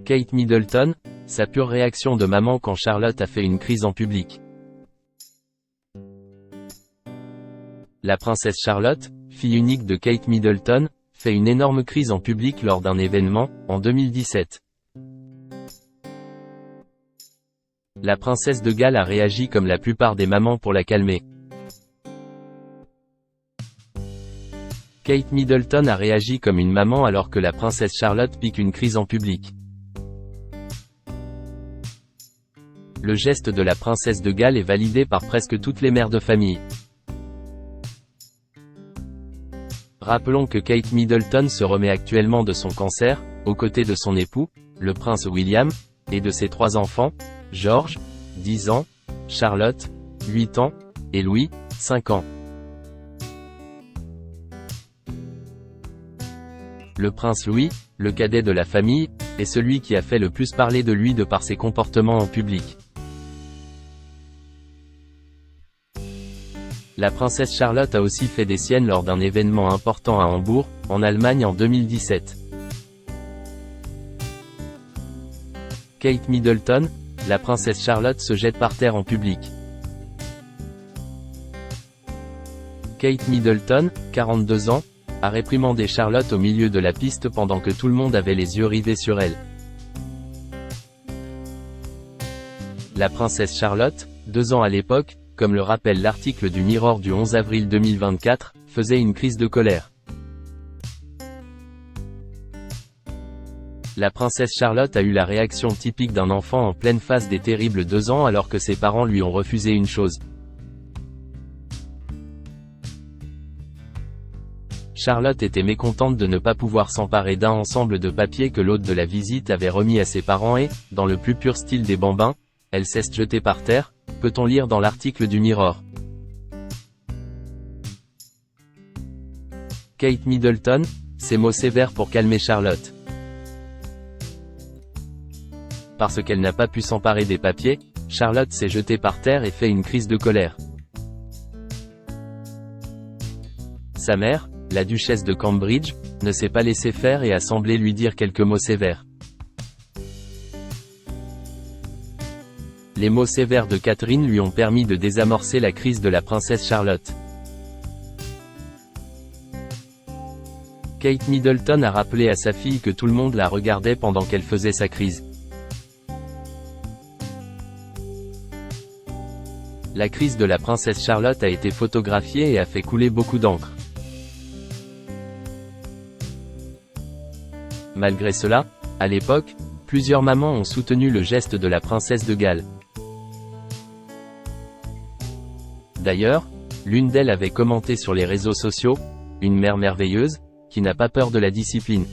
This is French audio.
Kate Middleton, sa pure réaction de maman quand Charlotte a fait une crise en public. La princesse Charlotte, fille unique de Kate Middleton, fait une énorme crise en public lors d'un événement, en 2017. La princesse de Galles a réagi comme la plupart des mamans pour la calmer. Kate Middleton a réagi comme une maman alors que la princesse Charlotte pique une crise en public. Le geste de la princesse de Galles est validé par presque toutes les mères de famille. Rappelons que Kate Middleton se remet actuellement de son cancer, aux côtés de son époux, le prince William, et de ses 3 enfants, George, 10 ans, Charlotte, 8 ans, et Louis, 5 ans. Le prince Louis, le cadet de la famille, est celui qui a fait le plus parler de lui de par ses comportements en public. La princesse Charlotte a aussi fait des siennes lors d'un événement important à Hambourg, en Allemagne en 2017. Kate Middleton, la princesse Charlotte se jette par terre en public. Kate Middleton, 42 ans, a réprimandé Charlotte au milieu de la piste pendant que tout le monde avait les yeux rivés sur elle. La princesse Charlotte, 2 ans à l'époque, comme le rappelle l'article du Mirror du 11 avril 2024, faisait une crise de colère. La princesse Charlotte a eu la réaction typique d'un enfant en pleine phase des terribles 2 ans alors que ses parents lui ont refusé une chose. Charlotte était mécontente de ne pas pouvoir s'emparer d'un ensemble de papiers que l'hôte de la visite avait remis à ses parents et, dans le plus pur style des bambins, elle s'est jetée par terre, peut-on lire dans l'article du Mirror. Kate Middleton, ces mots sévères pour calmer Charlotte. Parce qu'elle n'a pas pu s'emparer des papiers, Charlotte s'est jetée par terre et fait une crise de colère. Sa mère, la duchesse de Cambridge, ne s'est pas laissée faire et a semblé lui dire quelques mots sévères. Les mots sévères de Catherine lui ont permis de désamorcer la crise de la princesse Charlotte. Kate Middleton a rappelé à sa fille que tout le monde la regardait pendant qu'elle faisait sa crise. La crise de la princesse Charlotte a été photographiée et a fait couler beaucoup d'encre. Malgré cela, à l'époque, plusieurs mamans ont soutenu le geste de la princesse de Galles. D'ailleurs, l'une d'elles avait commenté sur les réseaux sociaux, « Une mère merveilleuse, qui n'a pas peur de la discipline ».